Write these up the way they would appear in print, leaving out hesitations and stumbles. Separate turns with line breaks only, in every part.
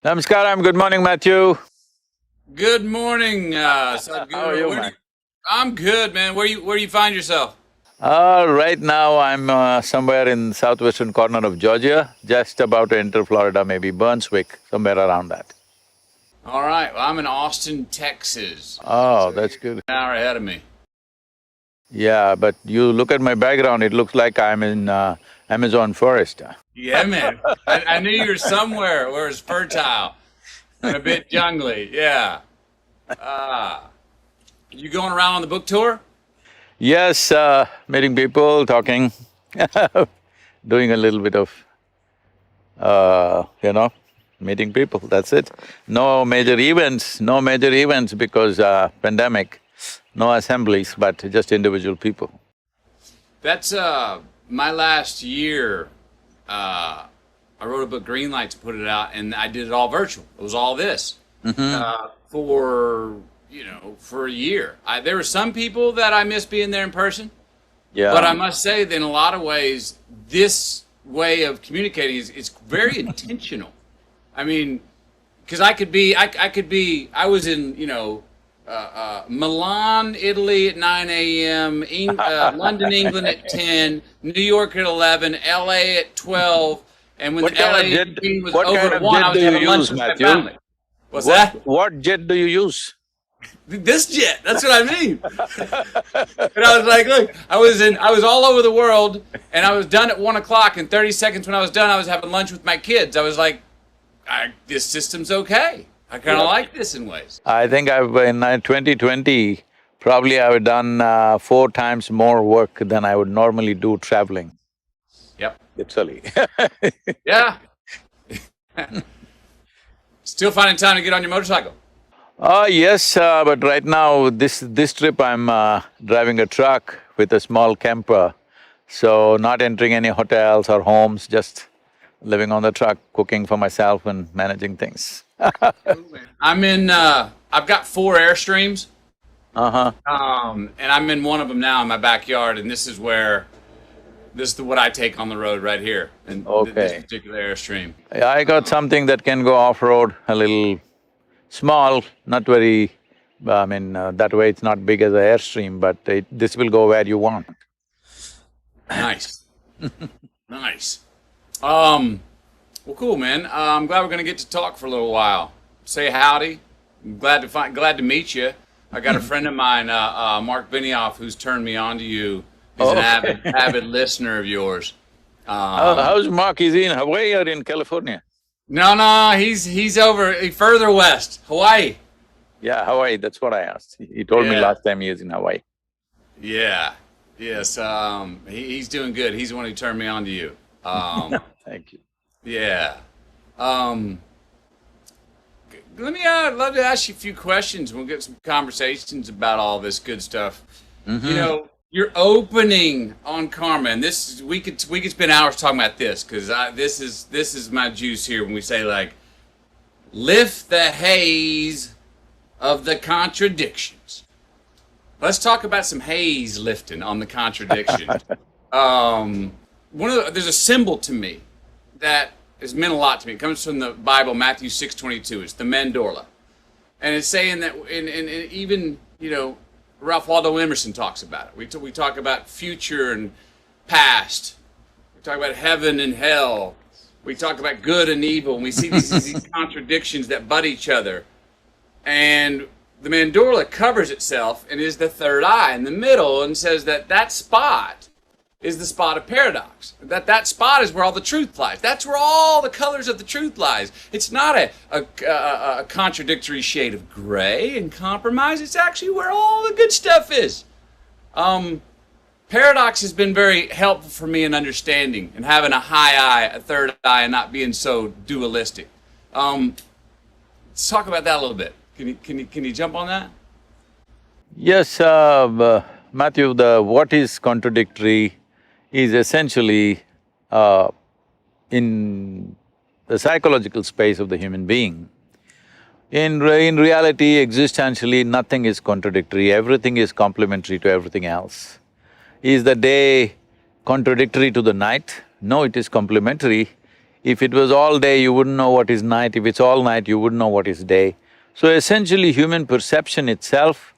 Namaskaram, good morning, Matthew.
Good morning, Sadhguru.
How are you, man?
I'm good, man. Where do you find yourself?
Right now I'm somewhere in southwestern corner of Georgia, just about to enter Florida, maybe Burnswick, somewhere around that.
All right. Well, I'm in Austin, Texas,
Oh,
so
that's
you're
good.
an hour ahead of me.
Yeah, but you look at my background, it looks like I'm in Amazon forest.
Yeah, man. I knew you were somewhere where it's fertile and a bit jungly. Yeah. Uh, you going around on the book tour?
Yes, meeting people, talking, doing a little bit of, meeting people, that's it. No major events because pandemic, no assemblies, but just individual people.
That's my last year. I wrote a book, Green Light, to put it out, and I did it all virtual. It was all this for a year. There were some people that I miss being there in person, but
Yeah.
I must say that in a lot of ways, this way of communicating is it's very intentional. I mean, because I was in Milan, Italy at 9 a.m., London, England at 10, New York at 11, LA at 12, and when
What
the
kind of
LA
jet,
meeting was
what
over
kind
at
of
1, I
jet
was
do you
having lunch
use,
with my
Matthew?
family. What's that?
What jet do you use?
This jet. That's what I mean. And I was like, look, I was all over the world, and I was done at 1 o'clock. In 30 seconds, when I was done, I was having lunch with my kids. I was like, this system's okay. I kind of like this in ways.
I think I've, in 2020, probably I've done 4 times more work than I would normally do traveling,
Yep.
literally.
Yeah. Still finding time to get on your motorcycle.
Yes, but right now, this trip I'm driving a truck with a small camper, so not entering any hotels or homes, just living on the truck, cooking for myself and managing things.
I've got 4 Airstreams,
Uh-huh.
and I'm in one of them now in my backyard, and this is what I take on the road right here, and this
Okay.
particular Airstream.
I got something that can go off-road, a little small, not very… that way it's not big as an Airstream, but this will go where you want.
Nice. Nice. Well, cool, man. I'm glad we're gonna get to talk for a little while. Say howdy. I'm glad to meet you. I got a friend of mine, Mark Benioff, who's turned me on to you. He's an
Okay.
avid listener of yours. Um,
How's Mark? Is he in Hawaii or in California?
no, he's over further west, Hawaii.
Yeah, Hawaii, that's what I asked. He told me
Yeah,
last time he was in Hawaii.
yeah, yes. He's doing good. He's the one who turned me on to you.
Thank you.
Yeah. Um, Let me love to ask you a few questions. We'll get some conversations about all this good stuff. Your opening on karma, and this we could spend hours talking about this because this is my juice here when we say like lift the haze of the contradictions. Let's talk about some haze lifting on the contradiction. There's a symbol to me that has meant a lot to me. It comes from the Bible, Matthew 6:22. It's the mandorla, and it's saying that, and even Ralph Waldo Emerson talks about it. We talk about future and past. We talk about heaven and hell. We talk about good and evil, and we see these contradictions that butt each other. And the mandorla covers itself and is the third eye in the middle, and says that spot is the spot of paradox. That spot is where all the truth lies. That's where all the colors of the truth lies. It's not a contradictory shade of gray and compromise. It's actually where all the good stuff is. Paradox has been very helpful for me in understanding and having a high eye, a third eye, and not being so dualistic. Let's talk about that a little bit. Can you jump on that?
Yes, Matthew, what is contradictory is essentially in the psychological space of the human being. In reality, existentially, nothing is contradictory, everything is complementary to everything else. Is the day contradictory to the night? No, it is complementary. If it was all day, you wouldn't know what is night. If it's all night, you wouldn't know what is day. So essentially, human perception itself,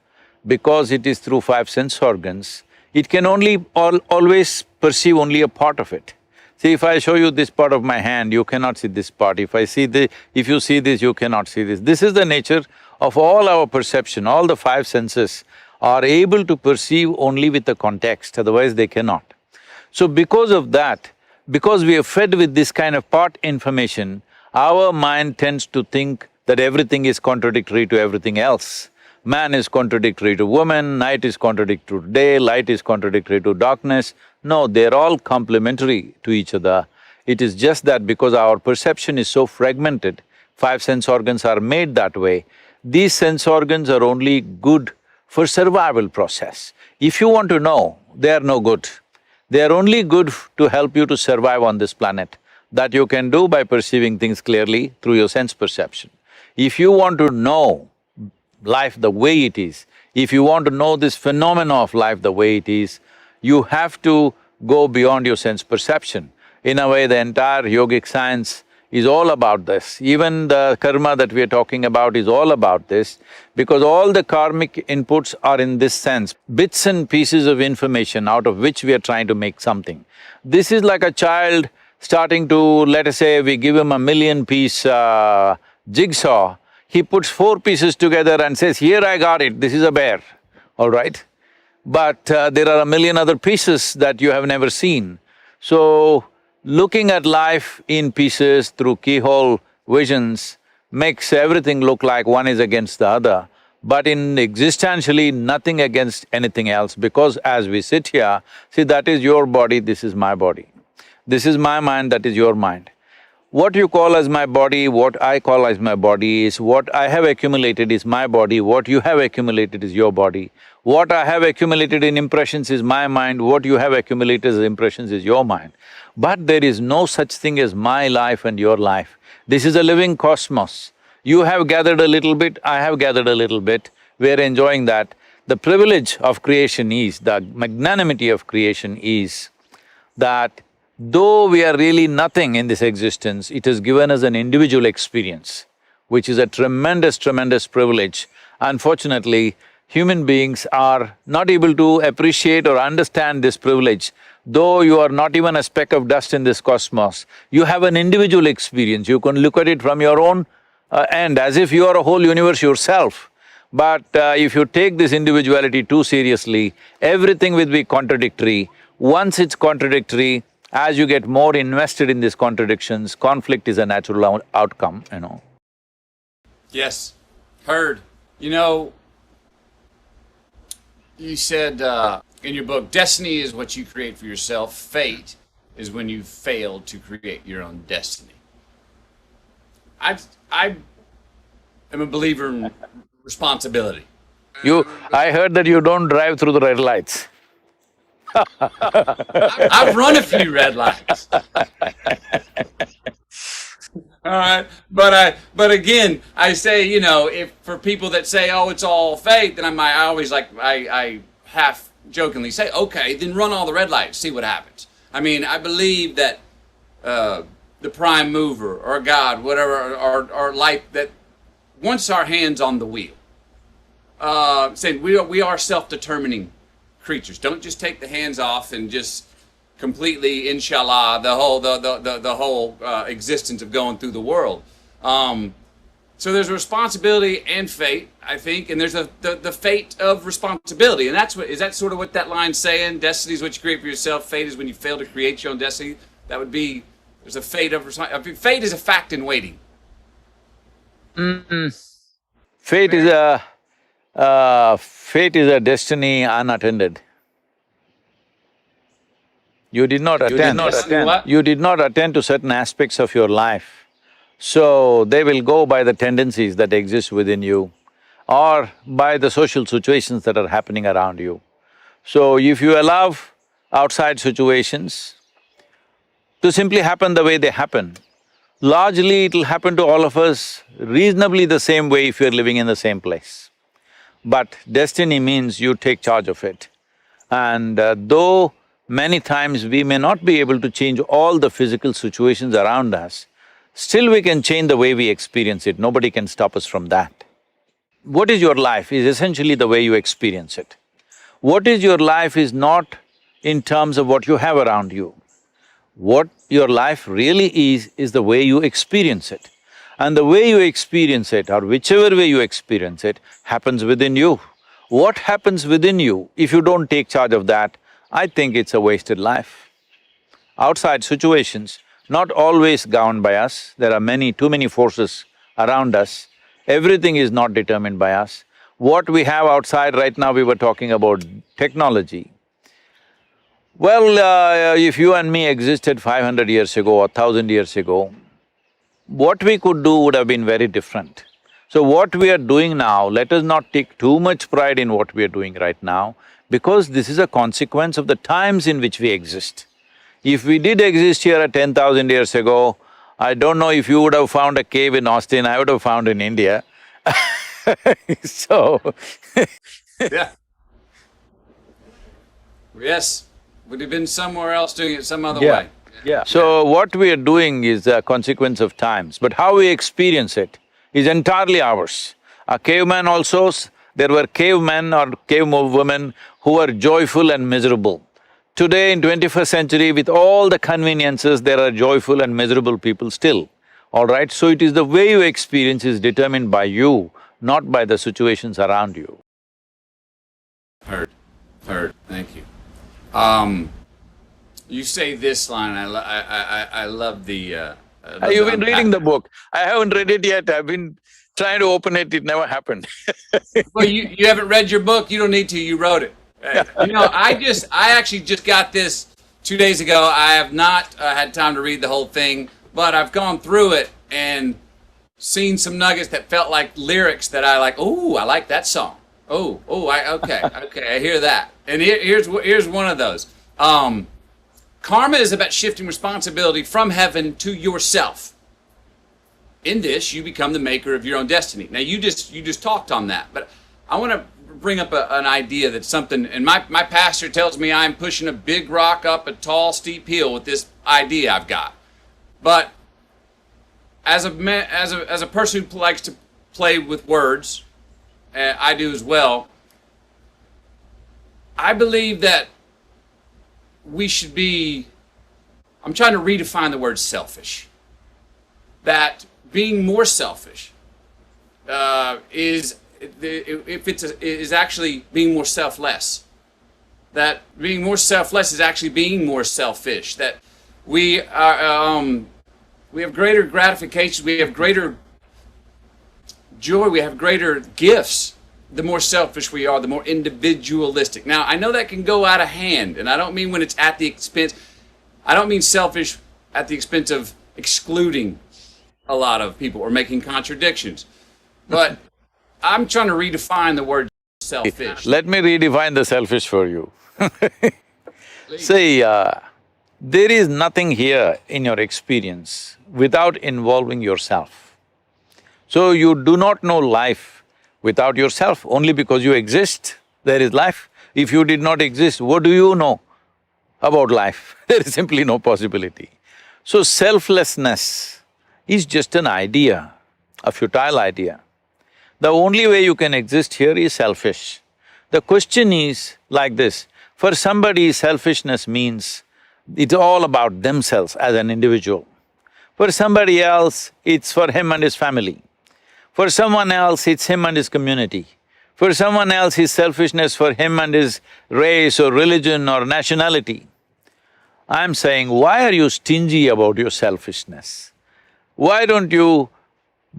because it is through five sense organs, it can only always perceive only a part of it. See, if I show you this part of my hand, you cannot see this part. If you see this, you cannot see this. This is the nature of all our perception. All the five senses are able to perceive only with the context, otherwise they cannot. So because of that, because we are fed with this kind of part information, our mind tends to think that everything is contradictory to everything else. Man is contradictory to woman, night is contradictory to day, light is contradictory to darkness. No, they're all complementary to each other. It is just that because our perception is so fragmented, five sense organs are made that way. These sense organs are only good for survival process. If you want to know, they are no good. They are only good to help you to survive on this planet. That you can do by perceiving things clearly through your sense perception. If you want to know life the way it is, if you want to know this phenomena of life the way it is, you have to go beyond your sense perception. In a way, the entire yogic science is all about this. Even the karma that we are talking about is all about this, because all the karmic inputs are in this sense, bits and pieces of information out of which we are trying to make something. This is like a child starting to, let us say, we give him a 1,000,000-piece jigsaw, he puts 4 pieces together and says, here I got it, this is a bear, all right? But there are 1,000,000 other pieces that you have never seen. So, looking at life in pieces through keyhole visions makes everything look like one is against the other, but in existentially nothing against anything else, because as we sit here, see, that is your body, this is my body. This is my mind, that is your mind. What you call as my body, what I call as my body is what I have accumulated is my body, what you have accumulated is your body. What I have accumulated in impressions is my mind, what you have accumulated as impressions is your mind. But there is no such thing as my life and your life. This is a living cosmos. You have gathered a little bit, I have gathered a little bit, we're enjoying that. The privilege of creation is, the magnanimity of creation is that though we are really nothing in this existence, it has given us an individual experience, which is a tremendous, tremendous privilege. Unfortunately, human beings are not able to appreciate or understand this privilege. Though you are not even a speck of dust in this cosmos, you have an individual experience. You can look at it from your own end, as if you are a whole universe yourself. But if you take this individuality too seriously, everything will be contradictory. Once it's contradictory, as you get more invested in these contradictions, conflict is a natural outcome, you know.
Yes, heard. You know, you said in your book, destiny is what you create for yourself, fate is when you fail to create your own destiny. I am a believer in responsibility.
I heard that you don't drive through the red lights.
I've run a few red lights. All right, but again, I say, you know, if for people that say, oh, it's all fate, then I always I half jokingly say, okay, then run all the red lights, see what happens. I mean, I believe that the prime mover or God, whatever, or life, that once our hands on the wheel, saying we are self-determining creatures. Don't just take the hands off and just completely, inshallah, the whole existence of going through the world. So there's a responsibility and fate, I think, and there's the fate of responsibility, and is that sort of what that line's saying? Destiny is what you create for yourself. Fate is when you fail to create your own destiny. That would be, there's a fate of responsibility. Fate is a fact in waiting.
Fate is a destiny unattended. You did not attend. You did not attend to certain aspects of your life. So, they will go by the tendencies that exist within you or by the social situations that are happening around you. So, if you allow outside situations to simply happen the way they happen, largely it'll happen to all of us reasonably the same way if you're living in the same place. But destiny means you take charge of it. And though Many times we may not be able to change all the physical situations around us, still we can change the way we experience it, nobody can stop us from that. What is your life is essentially the way you experience it. What is your life is not in terms of what you have around you. What your life really is the way you experience it. And the way you experience it, or whichever way you experience it, happens within you. What happens within you, if you don't take charge of that, I think it's a wasted life. Outside situations, not always governed by us, there are too many forces around us. Everything is not determined by us. What we have outside right now, we were talking about technology. Well, if you and me existed 500 years ago or 1,000 years ago, what we could do would have been very different. So what we are doing now, let us not take too much pride in what we are doing right now, because this is a consequence of the times in which we exist. If we did exist here at 10,000 years ago, I don't know if you would have found a cave in Austin, I would have found in India. So
Yeah. Yes, would have been somewhere else doing it some other way.
Yeah. So what we are doing is a consequence of times, but how we experience it is entirely ours. A caveman also, there were cavemen or cavewomen who were joyful and miserable. Today in 21st century, with all the conveniences, there are joyful and miserable people still, all right? So it is the way you experience is determined by you, not by the situations around you.
Heard, thank you. You say this line, I love the…
You've been reading the book. I haven't read it yet, I've been trying to open it, it never happened.
Well, you haven't read your book, you don't need to, you wrote it. You know, I actually just got this 2 days ago. I have not had time to read the whole thing, but I've gone through it and seen some nuggets that felt like lyrics that I like, oh, I like that song. Okay, I hear that. And here's one of those. Karma is about shifting responsibility from heaven to yourself. In this, you become the maker of your own destiny. Now, you just talked on that, but I want to bring up an idea that's something, and my pastor tells me I'm pushing a big rock up a tall, steep hill with this idea I've got. But as a person who likes to play with words, I do as well, I believe that we should be… I'm trying to redefine the word selfish. That being more selfish is actually being more selfless. That being more selfless is actually being more selfish. That we have greater gratification, we have greater joy, we have greater gifts. The more selfish we are, the more individualistic. Now, I know that can go out of hand, and I don't mean when it's at the expense… I don't mean selfish at the expense of excluding a lot of people or making contradictions. But I'm trying to redefine the word selfish.
Let me redefine the selfish for you. See, there is nothing here in your experience without involving yourself. So you do not know life without yourself. Only because you exist, there is life. If you did not exist, what do you know about life? There is simply no possibility. So selflessness is just an idea, a futile idea. The only way you can exist here is selfish. The question is like this, for somebody selfishness means it's all about themselves as an individual. For somebody else, it's for him and his family. For someone else, it's him and his community. For someone else, his selfishness for him and his race or religion or nationality. I'm saying, why are you stingy about your selfishness? Why don't you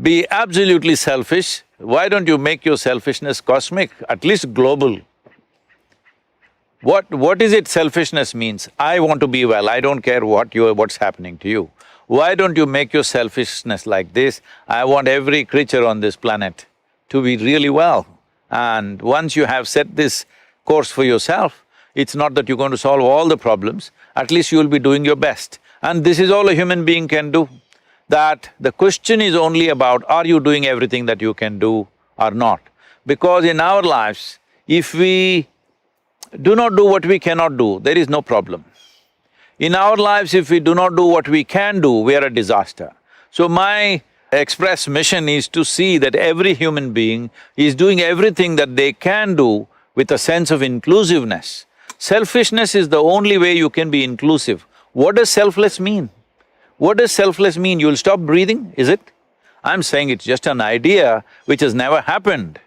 be absolutely selfish? Why don't you make your selfishness cosmic, at least global? What is it selfishness means? I want to be well, I don't care what's happening to you. Why don't you make your selfishness like this? I want every creature on this planet to be really well. And once you have set this course for yourself, it's not that you're going to solve all the problems, at least you'll be doing your best. And this is all a human being can do. That the question is only about, are you doing everything that you can do or not? Because in our lives, if we do not do what we cannot do, there is no problem. In our lives, if we do not do what we can do, we are a disaster. So my express mission is to see that every human being is doing everything that they can do with a sense of inclusiveness. Selfishness is the only way you can be inclusive. What does selfless mean? What does selfless mean? You'll stop breathing, is it? I'm saying it's just an idea which has never happened.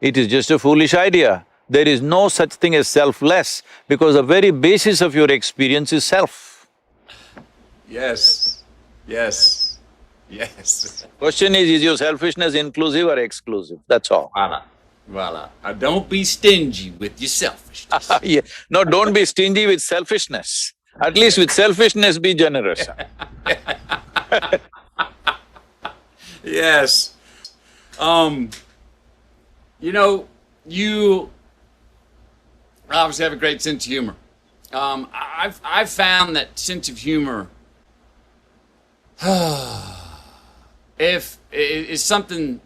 It is just a foolish idea. There is no such thing as selfless because the very basis of your experience is self.
Yes, yes, yes.
Question is your selfishness inclusive or exclusive? That's all.
Voila, voila. Now don't be stingy with your selfishness.
Yeah. No, don't be stingy with selfishness. At least with selfishness, be generous.
Yes. You know, you obviously have a great sense of humor. I've found that sense of humor if is something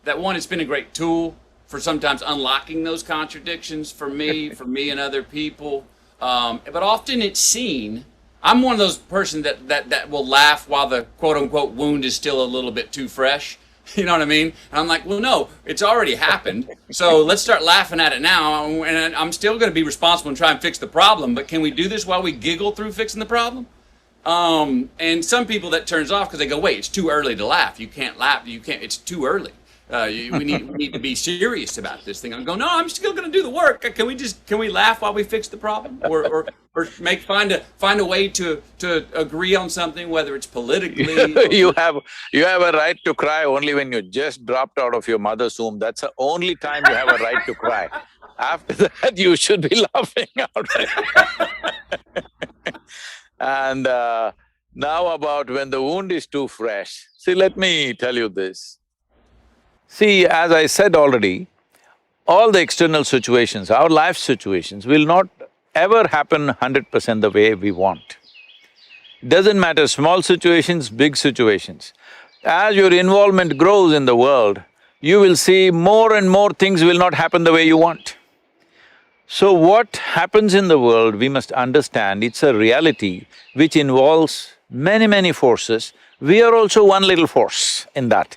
that one, it's been a great tool for sometimes unlocking those contradictions for me and other people. But often it's seen. I'm one of those person that will laugh while the quote unquote wound is still a little bit too fresh. You know what I mean? And I'm like, well, no, it's already happened. So let's start laughing at it now. And I'm still going to be responsible and try and fix the problem. But can we do this while we giggle through fixing the problem? And some people that turns off because they go, wait, it's too early to laugh. You can't laugh. You can't. It's too early. We need to be serious about this thing. I'm going, no, I'm still going to do the work. Can we laugh while we fix the problem, or find a way to agree on something, whether it's politically.
You have a right to cry only when you just dropped out of your mother's womb. That's the only time you have a right to cry. After that, you should be laughing out. And now about when the wound is too fresh. See, let me tell you this. See, as I said already, all the external situations, our life situations will not ever happen 100% the way we want. Doesn't matter, small situations, big situations. As your involvement grows in the world, you will see more and more things will not happen the way you want. So what happens in the world, we must understand, it's a reality which involves many forces. We are also one little force in that.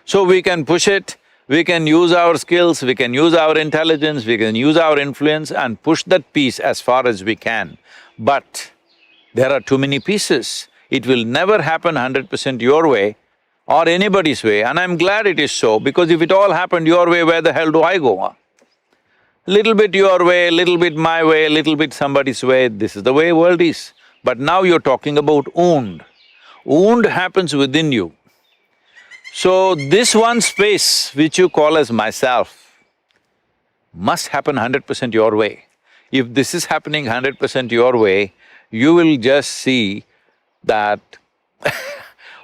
So we can push it, we can use our skills, we can use our intelligence, we can use our influence and push that piece as far as we can. But there are too many pieces. It will never happen 100% your way or anybody's way, and I'm glad it is so, because if it all happened your way, where the hell do I go, huh? Little bit your way, little bit my way, little bit somebody's way, this is the way world is. But now you're talking about wound. Wound happens within you. So this one space which you call as myself must happen 100% your way. If this is happening 100% your way, you will just see that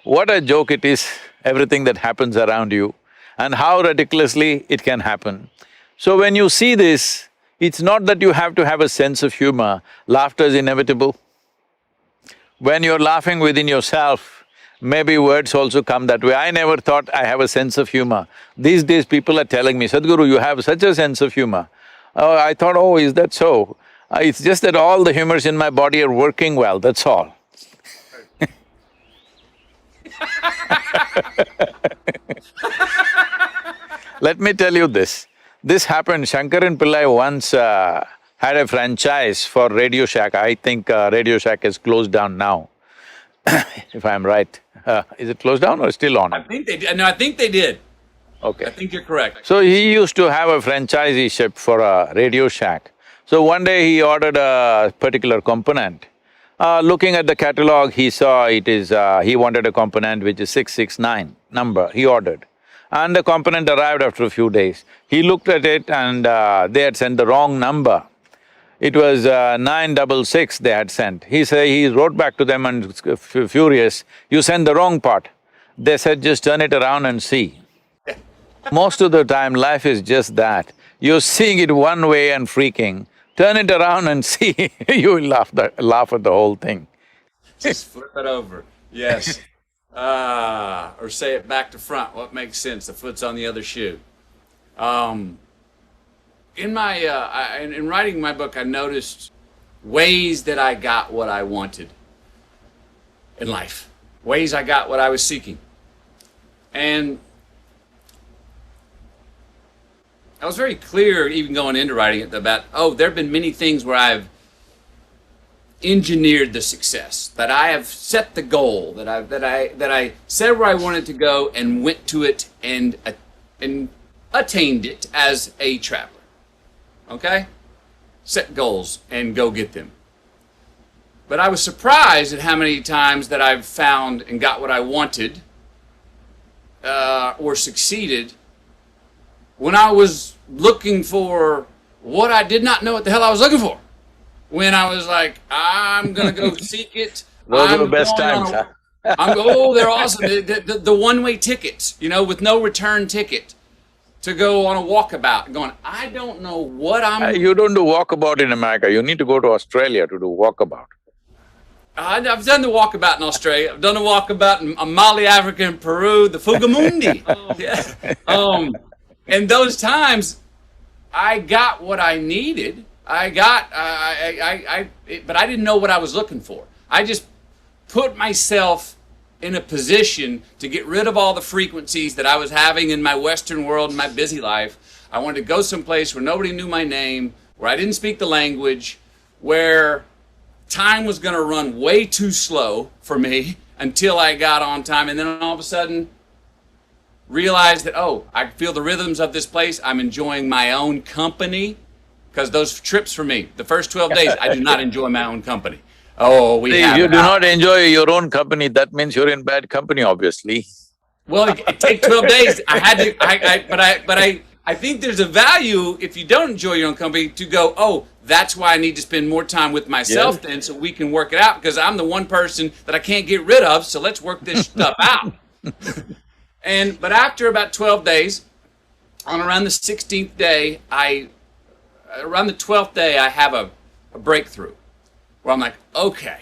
what a joke it is, everything that happens around you and how ridiculously it can happen. So when you see this, it's not that you have to have a sense of humor, laughter is inevitable. When you're laughing within yourself, maybe words also come that way. I never thought I have a sense of humor. These days people are telling me, Sadhguru, you have such a sense of humor. Oh, I thought, oh, is that so? It's just that all the humors in my body are working well, that's all. Let me tell you this. This happened, Shankaran Pillai once had a franchise for Radio Shack. I think Radio Shack is closed down now, if I'm right. Is it closed down or still on?
I think they did. No, I think they did.
Okay.
I think you're correct.
So he used to have a franchisee-ship for a Radio Shack. So one day he ordered a particular component. Looking at the catalog, he saw it is… he wanted a component which is 669 number, he ordered. And the component arrived after a few days. He looked at it and they had sent the wrong number. It was 966 they had sent. He wrote back to them and furious, you sent the wrong part. They said, just turn it around and see. Most of the time life is just that. You're seeing it one way and freaking, turn it around and see, you will laugh at the whole thing.
Just flip it over, yes. Or say it back to front, what makes sense, the foot's on the other shoe. in my in writing my book, I noticed ways that I got what I wanted in life, ways I got what I was seeking, and I was very clear, even going into writing it, about there have been many things where I've engineered the success, that I have set the goal, that I said where I wanted to go and went to it and attained it as a traveler. Okay? Set goals and go get them. But I was surprised at how many times that I've found and got what I wanted or succeeded when I was looking for what I did not know what the hell I was looking for. When I was like, I'm going to go seek it.
Those are the best times, huh?
They're awesome. The one-way tickets, with no return ticket to go on a walkabout. Going, I don't know what I'm...
You don't do walkabout in America. You need to go to Australia to do walkabout.
I've done the walkabout in Australia. I've done the walkabout in Mali, Africa, and Peru, the Fugamundi. Yeah. And those times, I got what I needed. But I didn't know what I was looking for. I just put myself in a position to get rid of all the frequencies that I was having in my Western world and my busy life. I wanted to go someplace where nobody knew my name, where I didn't speak the language, where time was going to run way too slow for me until I got on time, and then all of a sudden realized that, I feel the rhythms of this place. I'm enjoying my own company. Because those trips for me, the first 12 days, I do not enjoy my own company.
If you do not enjoy your own company, that means you're in bad company, obviously.
Well, it takes 12 days. I had to, I think there's a value if you don't enjoy your own company to go, that's why I need to spend more time with myself then, so we can work it out, because I'm the one person that I can't get rid of, so let's work this stuff out. But after about 12 days, on around the 16th day, around the 12th day, I have a breakthrough where I'm like, okay,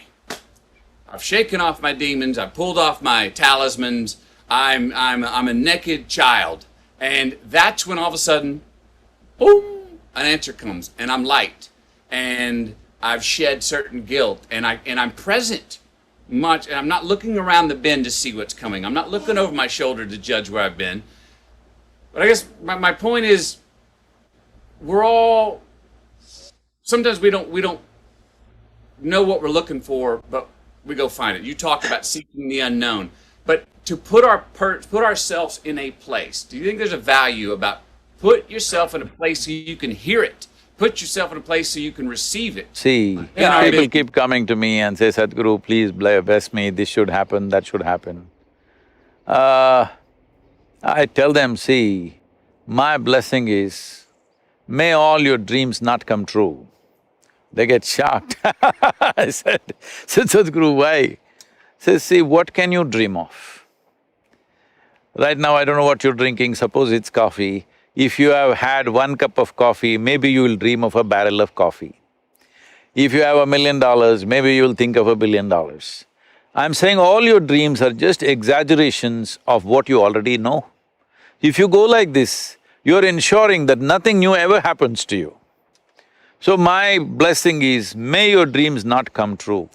I've shaken off my demons, I've pulled off my talismans, I'm a naked child. And that's when all of a sudden, boom, an answer comes, and I'm light, and I've shed certain guilt, and I'm present much, and I'm not looking around the bend to see what's coming. I'm not looking over my shoulder to judge where I've been. But I guess my point is, we're all, sometimes we don't know what we're looking for, but we go find it. You talk about seeking the unknown, but to put ourselves in a place, do you think there's a value about put yourself in a place so you can hear it? Put yourself in a place so you can receive it.
See, people keep coming to me and say, Sadhguru, please bless me, this should happen, that should happen. I tell them, see, my blessing is, may all your dreams not come true. They get shocked. I said, Sadhguru, why? Says, see, what can you dream of? Right now, I don't know what you're drinking, suppose it's coffee. If you have had 1 cup of coffee, maybe you will dream of a barrel of coffee. If you have $1 million, maybe you'll think of $1 billion. I'm saying all your dreams are just exaggerations of what you already know. If you go like this, you're ensuring that nothing new ever happens to you. So my blessing is, may your dreams not come true.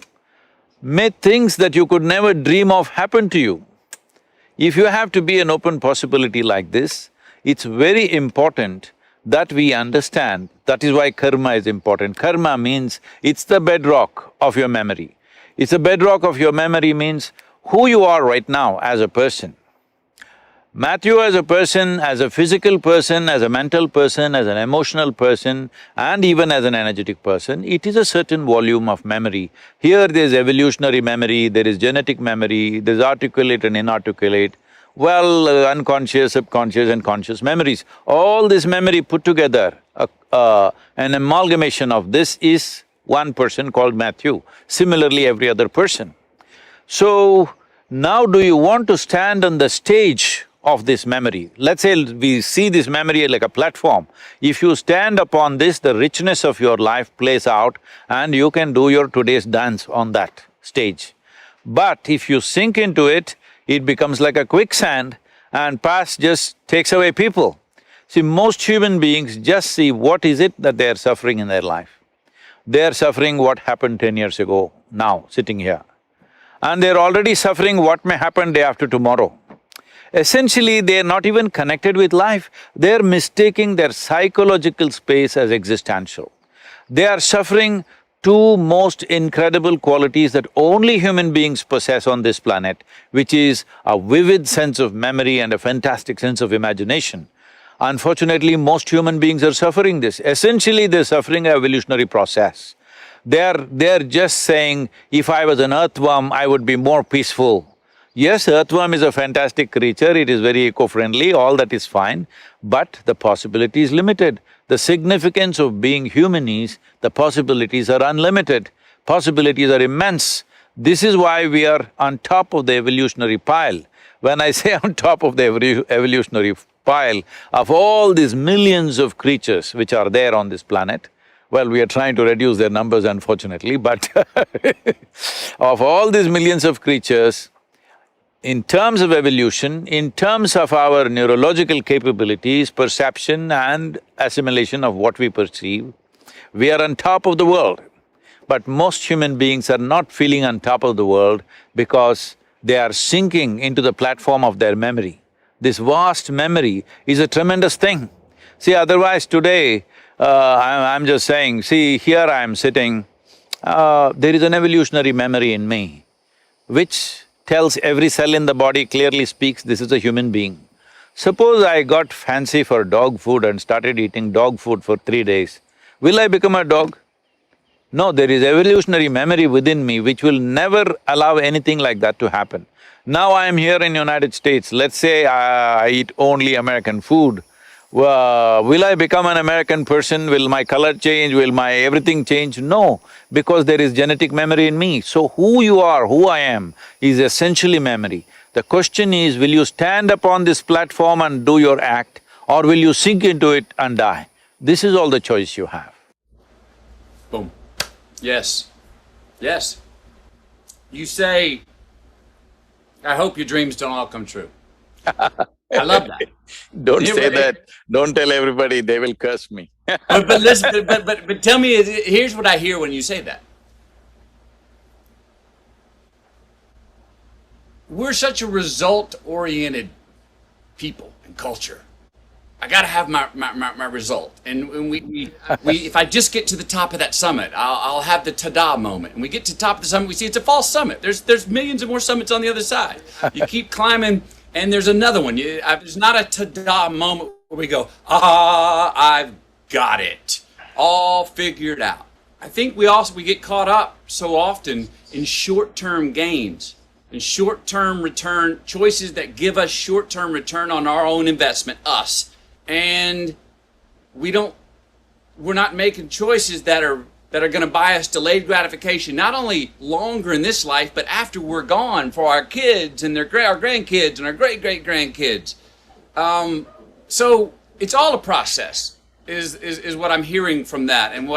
May things that you could never dream of happen to you. If you have to be an open possibility like this, it's very important that we understand, that is why karma is important. Karma means it's the bedrock of your memory. It's the bedrock of your memory means who you are right now as a person. Matthew as a person, as a physical person, as a mental person, as an emotional person, and even as an energetic person, it is a certain volume of memory. Here there's evolutionary memory, there is genetic memory, there's articulate and inarticulate, unconscious, subconscious and conscious memories. All this memory put together, an amalgamation of this is one person called Matthew, similarly every other person. So, now do you want to stand on the stage of this memory? Let's say we see this memory like a platform. If you stand upon this, the richness of your life plays out and you can do your today's dance on that stage. But if you sink into it, it becomes like a quicksand and past just takes away people. See, most human beings just see what is it that they are suffering in their life. They are suffering what happened 10 years ago, now, sitting here. And they're already suffering what may happen day after tomorrow. Essentially, they're not even connected with life, they're mistaking their psychological space as existential. They are suffering two most incredible qualities that only human beings possess on this planet, which is a vivid sense of memory and a fantastic sense of imagination. Unfortunately, most human beings are suffering this. Essentially, they're suffering an evolutionary process. They're just saying, if I was an earthworm, I would be more peaceful. Yes, earthworm is a fantastic creature, it is very eco-friendly, all that is fine, but the possibility is limited. The significance of being human is, the possibilities are unlimited, possibilities are immense. This is why we are on top of the evolutionary pile. When I say on top of the evolutionary pile of all these millions of creatures which are there on this planet, well, we are trying to reduce their numbers unfortunately, but of all these millions of creatures, in terms of evolution, in terms of our neurological capabilities, perception and assimilation of what we perceive, we are on top of the world. But most human beings are not feeling on top of the world because they are sinking into the platform of their memory. This vast memory is a tremendous thing. See, otherwise today, I'm just saying, see, here I am sitting, there is an evolutionary memory in me, which tells every cell in the body, clearly speaks, this is a human being. Suppose I got fancy for dog food and started eating dog food for 3 days, will I become a dog? No, there is evolutionary memory within me which will never allow anything like that to happen. Now I am here in United States, let's say I eat only American food, will I become an American person? Will my color change? Will my everything change? No, because there is genetic memory in me. So who you are, who I am, is essentially memory. The question is, will you stand upon this platform and do your act, or will you sink into it and die? This is all the choice you have.
Boom. Yes. Yes. You say, I hope your dreams don't all come true. I love that.
Don't say that, don't tell everybody, they will curse me.
but listen, but tell me, here's what I hear when you say that. We're such a result-oriented people and culture. I gotta have my result. And we if I just get to the top of that summit, I'll have the ta-da moment. And we get to the top of the summit, we see it's a false summit. There's millions of more summits on the other side. You keep climbing, and there's another one. There's not a ta-da moment where we go, I've got it, all figured out. I think we get caught up so often in short-term gains, and short-term return, choices that give us short-term return on our own investment, us. And we're not making choices that are gonna buy us delayed gratification, not only longer in this life, but after we're gone, for our kids and our grandkids and our great-great-grandkids. So it's all a process, is what I'm hearing from that, and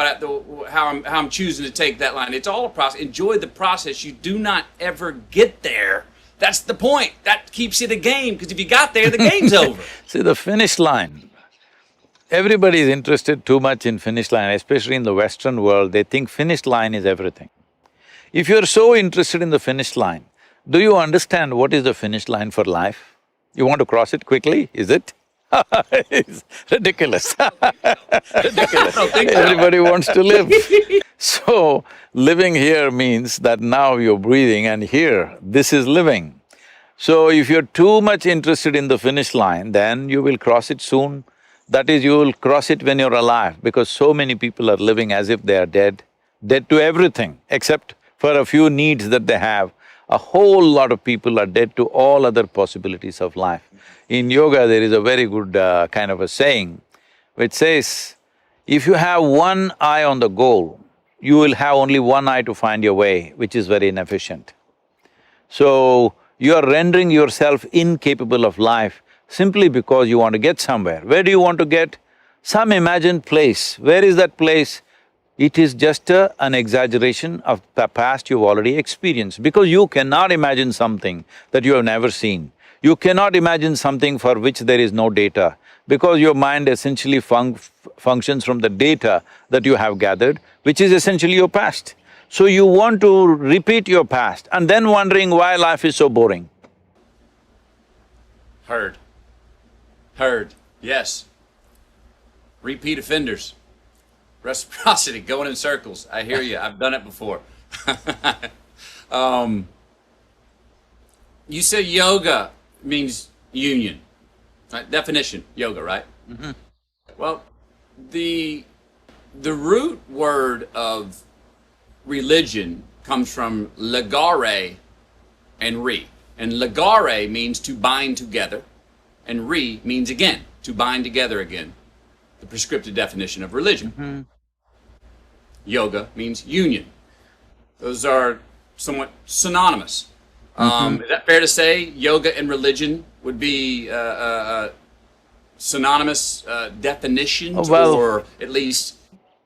how I'm choosing to take that line. It's all a process. Enjoy the process. You do not ever get there. That's the point. That keeps it a game, because if you got there, the game's over.
See, the finish line, everybody is interested too much in finish line, especially in the Western world, they think finish line is everything. If you're so interested in the finish line, do you understand what is the finish line for life? You want to cross it quickly, is it? It's ridiculous. Ridiculous. Everybody wants to live. So, living here means that now you're breathing, and here, this is living. So, if you're too much interested in the finish line, then you will cross it soon. That is, you will cross it when you're alive, because so many people are living as if they are dead, dead to everything, except for a few needs that they have. A whole lot of people are dead to all other possibilities of life. In yoga, there is a very good kind of a saying, which says, if you have one eye on the goal, you will have only one eye to find your way, which is very inefficient. So, you are rendering yourself incapable of life simply because you want to get somewhere. Where do you want to get? Some imagined place. Where is that place? It is just an exaggeration of the past you've already experienced, because you cannot imagine something that you have never seen. You cannot imagine something for which there is no data, because your mind essentially functions from the data that you have gathered, which is essentially your past. So you want to repeat your past and then wondering why life is so boring.
Heard. Heard. Yes. Repeat offenders. Reciprocity, going in circles. I hear you. I've done it before. You say yoga means union. Right? Definition, yoga, right?
Mm-hmm.
Well, the root word of religion comes from legare and re. And legare means to bind together, and re means again, to bind together again. The prescriptive definition of religion.
Mm-hmm.
Yoga means union. Those are somewhat synonymous. Is that fair to say yoga and religion would be synonymous definitions,
Well,
or at least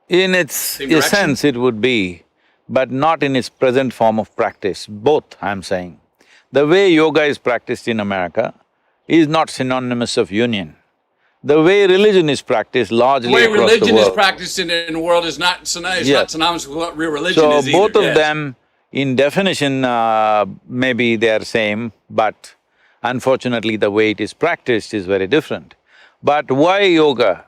in its
same direction?
essence it would be, but not in its present form of practice, both I'm saying. The way yoga is practiced in America is not synonymous of union. The way religion is practiced largely
The way
across the
religion is
world.
practiced in the world is not synonymous,
Yes.
not synonymous with what real religion
So
is either.
both of
Yes.
them in definition, maybe they are same, but unfortunately the way it is practiced is very different. But why yoga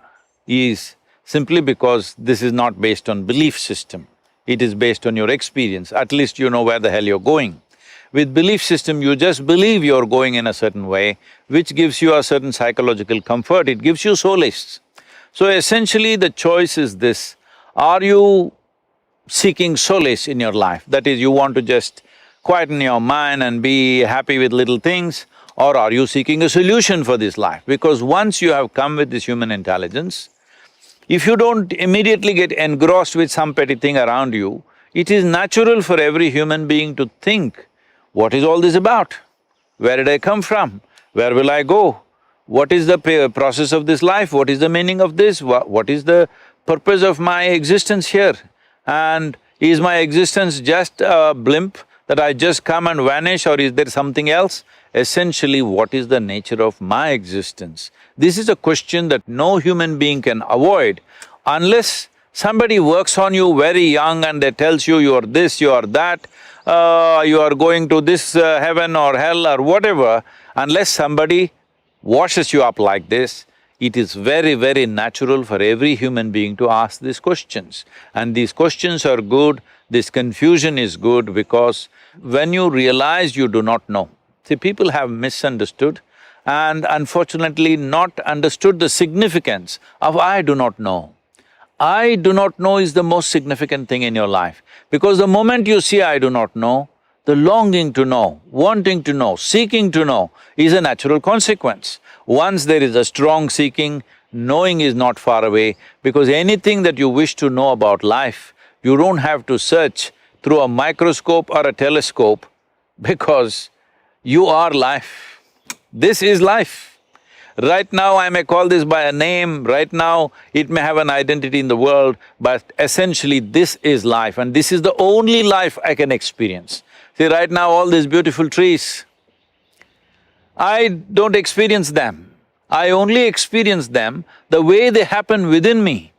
is simply because this is not based on belief system, it is based on your experience, at least you know where the hell you're going. With belief system, you just believe you're going in a certain way, which gives you a certain psychological comfort, it gives you solace. So essentially the choice is this, are you seeking solace in your life? That is, you want to just quieten your mind and be happy with little things, or are you seeking a solution for this life? Because once you have come with this human intelligence, if you don't immediately get engrossed with some petty thing around you, it is natural for every human being to think, what is all this about? Where did I come from? Where will I go? What is the process of this life? What is the meaning of this? What is the purpose of my existence here? And is my existence just a blimp that I just come and vanish, or is there something else? Essentially, what is the nature of my existence? This is a question that no human being can avoid unless somebody works on you very young and they tells you are this, you are that, you are going to this heaven or hell or whatever. Unless somebody washes you up like this, it is very, very natural for every human being to ask these questions. And these questions are good, this confusion is good, because when you realize you do not know, see, people have misunderstood and unfortunately not understood the significance of I do not know. I do not know is the most significant thing in your life, because the moment you see I do not know, the longing to know, wanting to know, seeking to know is a natural consequence. Once there is a strong seeking, knowing is not far away, because anything that you wish to know about life, you don't have to search through a microscope or a telescope, because you are life. This is life. Right now I may call this by a name, right now it may have an identity in the world, but essentially this is life, and this is the only life I can experience. See, right now all these beautiful trees, I don't experience them. I only experience them the way they happen within me,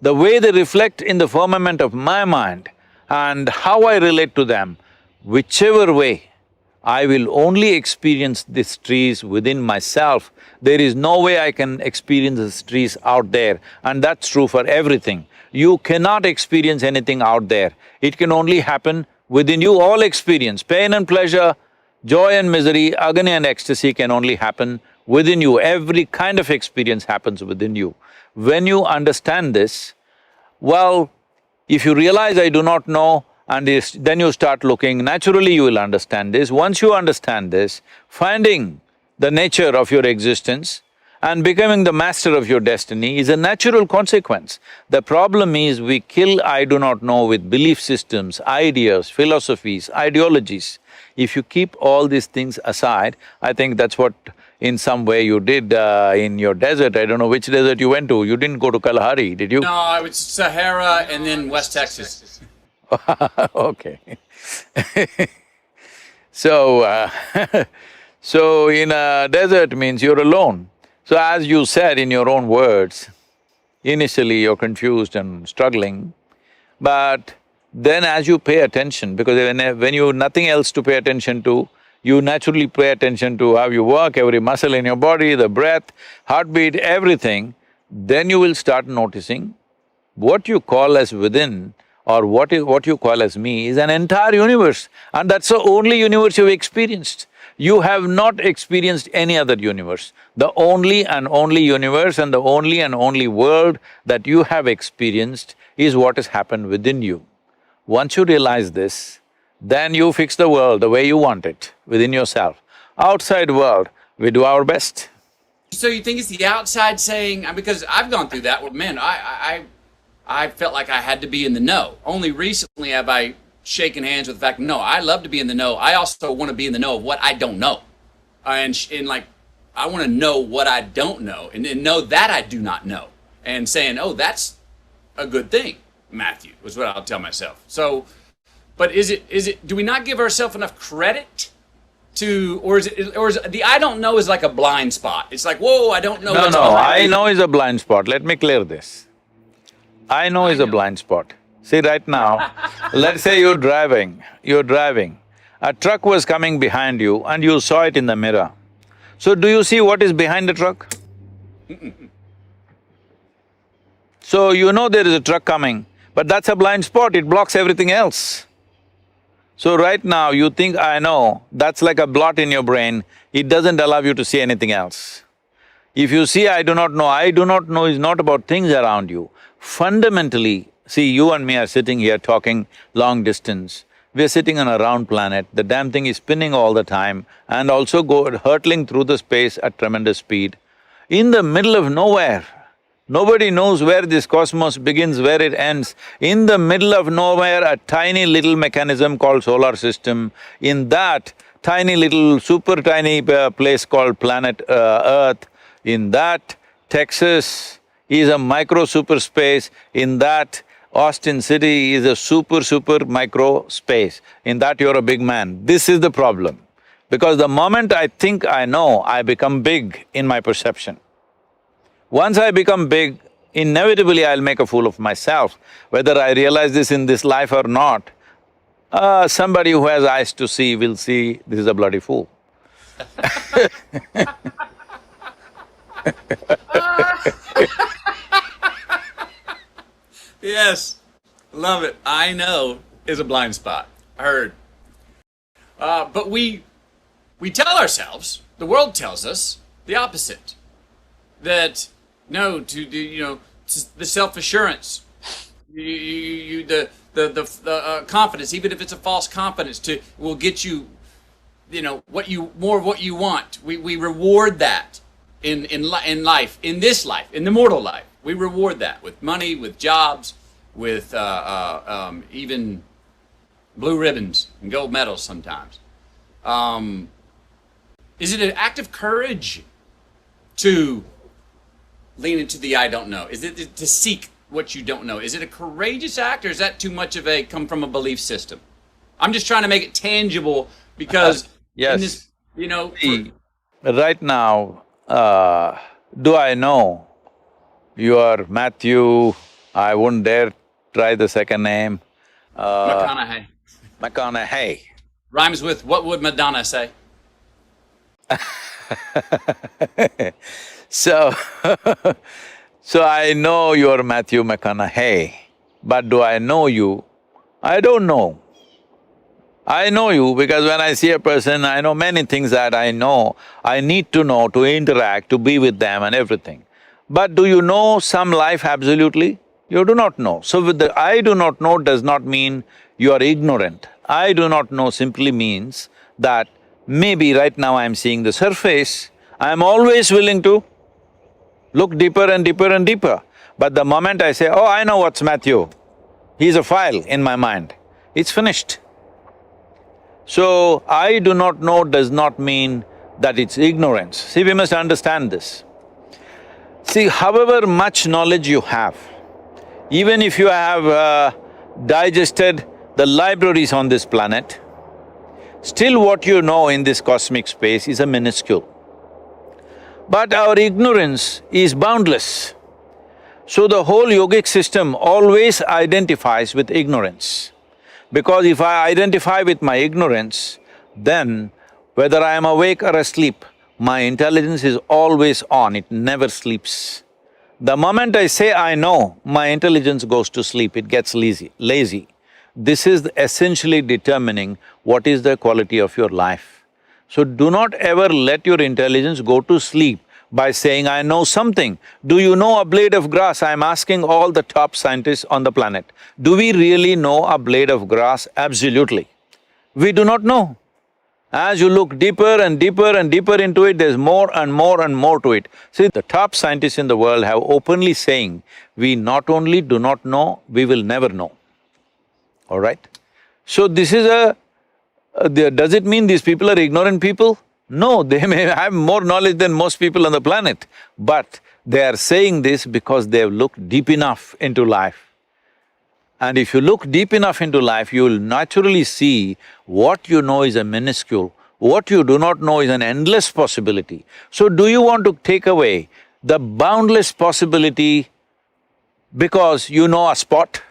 the way they reflect in the firmament of my mind, and how I relate to them. Whichever way, I will only experience these trees within myself. There is no way I can experience these trees out there, and that's true for everything. You cannot experience anything out there, it can only happen within you. All experience, pain and pleasure, joy and misery, agony and ecstasy can only happen within you. Every kind of experience happens within you. When you understand this, well, if you realize I do not know, and then you start looking, naturally you will understand this. Once you understand this, finding the nature of your existence and becoming the master of your destiny is a natural consequence. The problem is we kill I do not know with belief systems, ideas, philosophies, ideologies. If you keep all these things aside, I think that's what in some way you did in your desert. I don't know which desert you went to. You didn't go to Kalahari, did you?
No, I was Sahara and then West Texas.
Okay. So, So in a desert means you're alone. So as you said in your own words, initially you're confused and struggling, but then as you pay attention, because when you nothing else to pay attention to, you naturally pay attention to how you work, every muscle in your body, the breath, heartbeat, everything, then you will start noticing what you call as within or what you call as me is an entire universe, and that's the only universe you've experienced. You have not experienced any other universe. The only and only universe and the only and only world that you have experienced is what has happened within you. Once you realize this, then you fix the world the way you want it, within yourself. Outside world, we do our best.
So you think it's the outside saying, because I've gone through that where, man, I felt like I had to be in the know. Only recently have I shaken hands with the fact, no, I love to be in the know. I also want to be in the know of what I don't know. And like, I want to know what I don't know and know that I do not know. And saying, oh, that's a good thing, Matthew, was what I'll tell myself. So, but is it, do we not give ourselves enough credit to, or is the I don't know is like a blind spot? It's like, whoa, I don't know.
No, I know is a blind spot. Let me clear this. I know is a blind spot. See, right now, let's say you're driving, a truck was coming behind you and you saw it in the mirror. So do you see what is behind the truck? So you know there is a truck coming, but that's a blind spot, it blocks everything else. So right now you think, I know, that's like a blot in your brain, it doesn't allow you to see anything else. If you see I do not know is not about things around you. Fundamentally, see, you and me are sitting here talking long distance. We're sitting on a round planet, the damn thing is spinning all the time and also hurtling through the space at tremendous speed. In the middle of nowhere, nobody knows where this cosmos begins, where it ends. In the middle of nowhere, a tiny little mechanism called solar system. In that tiny little, super tiny place called planet Earth, in that Texas is a micro super space, in that Austin city is a super micro space, in that you're a big man. This is the problem. Because the moment I think I know, I become big in my perception. Once I become big, inevitably I'll make a fool of myself. Whether I realize this in this life or not, somebody who has eyes to see will see this is a bloody fool.
Yes, love it. I know is a blind spot. Heard. But we tell ourselves, the world tells us the opposite. That no, the self-assurance, the confidence, even if it's a false confidence, will get you, what you want. We reward that in life, in this life, in the mortal life. We reward that with money, with jobs, with even blue ribbons and gold medals sometimes. Is it an act of courage to lean into the I don't know? Is it to seek what you don't know? Is it a courageous act, or is that too much of a come from a belief system? I'm just trying to make it tangible because
yes.
in this,
Right now, do I know you are Matthew, I wouldn't dare try the second name.
McConaughey.
McConaughey.
Rhymes with what would Madonna say?
So, so I know you're Matthew McConaughey, but do I know you? I don't know. I know you because when I see a person, I know many things that I know, I need to know to interact, to be with them and everything. But do you know some life absolutely? You do not know. So with the I do not know does not mean you are ignorant. I do not know simply means that maybe right now I'm seeing the surface, I'm always willing to look deeper and deeper and deeper. But the moment I say, oh, I know what's Matthew, he's a file in my mind, it's finished. So, I do not know does not mean that it's ignorance. See, we must understand this. See, however much knowledge you have, even if you have digested the libraries on this planet, Still what you know in this cosmic space is a minuscule. But our ignorance is boundless. So the whole yogic system always identifies with ignorance. Because if I identify with my ignorance, then whether I am awake or asleep, my intelligence is always on, it never sleeps. The moment I say I know, my intelligence goes to sleep, it gets lazy. This is essentially determining what is the quality of your life. So do not ever let your intelligence go to sleep by saying, I know something. Do you know a blade of grass? I'm asking all the top scientists on the planet. Do we really know a blade of grass? Absolutely. We do not know. As you look deeper and deeper and deeper into it, there's more and more and more to it. See, the top scientists in the world have openly saying, we not only do not know, we will never know. All right? So this is does it mean these people are ignorant people? No, they may have more knowledge than most people on the planet, but they are saying this because they have looked deep enough into life. And if you look deep enough into life, you will naturally see what you know is a minuscule, what you do not know is an endless possibility. So do you want to take away the boundless possibility because you know a spot?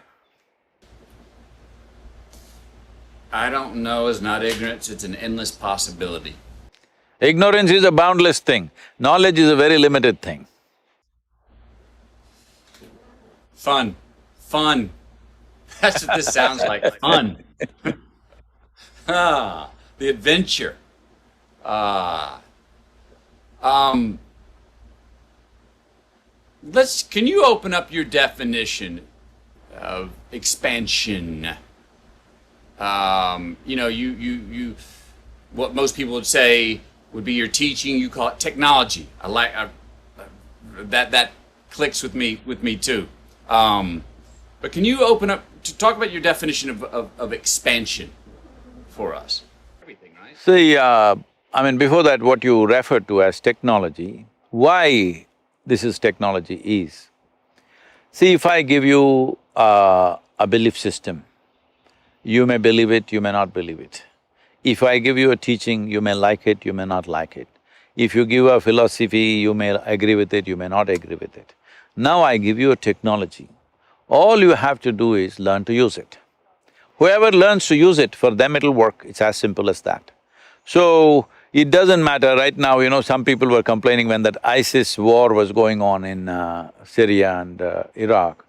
I don't know is not ignorance, it's an endless possibility.
Ignorance is a boundless thing, knowledge is a very limited thing.
Fun. Fun. That's what this sounds like, fun. The adventure. Can you open up your definition of expansion? What most people would say would be your teaching, you call it technology. That clicks with me too. But can you open up to talk about your definition of expansion for us? Everything, right?
See, before that, what you referred to as technology, why this is technology is, see, if I give you a belief system, you may believe it, you may not believe it. If I give you a teaching, you may like it, you may not like it. If you give a philosophy, you may agree with it, you may not agree with it. Now I give you a technology. All you have to do is learn to use it. Whoever learns to use it, for them it'll work, it's as simple as that. So, it doesn't matter, right now, some people were complaining when that ISIS war was going on in Syria and Iraq.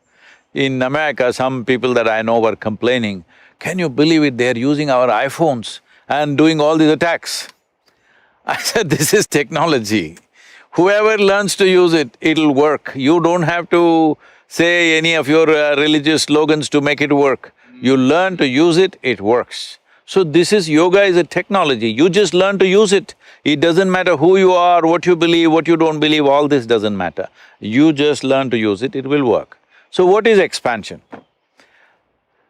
In America, some people that I know were complaining, can you believe it, they're using our iPhones and doing all these attacks. I said, this is technology. Whoever learns to use it, it'll work. You don't have to say any of your religious slogans to make it work. You learn to use it, it works. So this is… yoga is a technology, you just learn to use it. It doesn't matter who you are, what you believe, what you don't believe, all this doesn't matter. You just learn to use it, it will work. So what is expansion?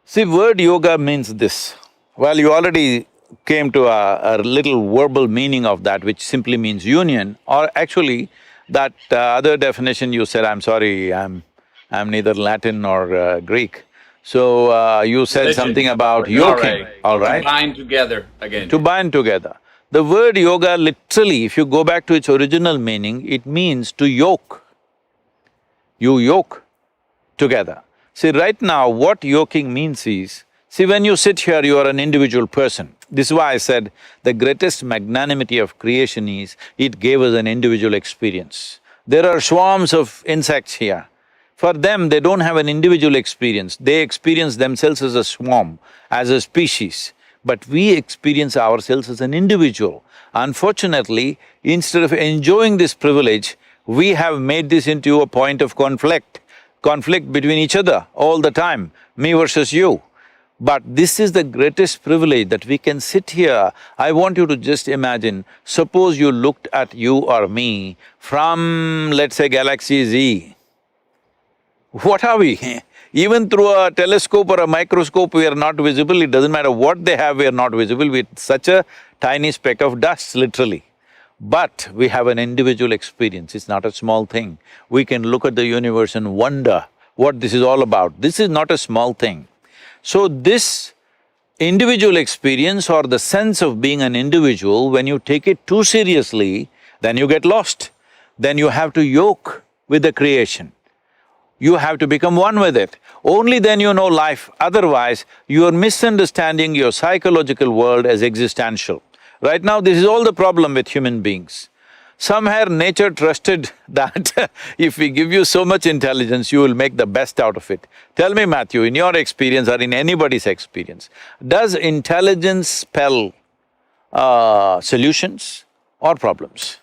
See, word yoga means this. Well, you already came to a little verbal meaning of that, which simply means union, or actually that other definition you said, I'm sorry, I'm neither Latin nor Greek. So you said
Religion.
something about yoking, all right?
To bind together again.
To bind together. The word yoga literally, if you go back to its original meaning, it means to yoke. You yoke together. See, right now what yoking means is, see, when you sit here, you are an individual person. This is why I said the greatest magnanimity of creation is, it gave us an individual experience. There are swarms of insects here. For them, they don't have an individual experience, they experience themselves as a swarm, as a species. But we experience ourselves as an individual. Unfortunately, instead of enjoying this privilege, we have made this into a point of conflict between each other all the time, me versus you. But this is the greatest privilege that we can sit here. I want you to just imagine, suppose you looked at you or me from, let's say, Galaxy Z. What are we? Even through a telescope or a microscope, we are not visible. It doesn't matter what they have, we are not visible. We're such a tiny speck of dust, literally. But we have an individual experience, it's not a small thing. We can look at the universe and wonder what this is all about. This is not a small thing. So this individual experience or the sense of being an individual, when you take it too seriously, then you get lost. Then you have to yoke with the creation. You have to become one with it. Only then you know life, otherwise you are misunderstanding your psychological world as existential. Right now, this is all the problem with human beings. Somehow nature trusted that if we give you so much intelligence, you will make the best out of it. Tell me, Matthew, in your experience or in anybody's experience, does intelligence spell solutions or problems?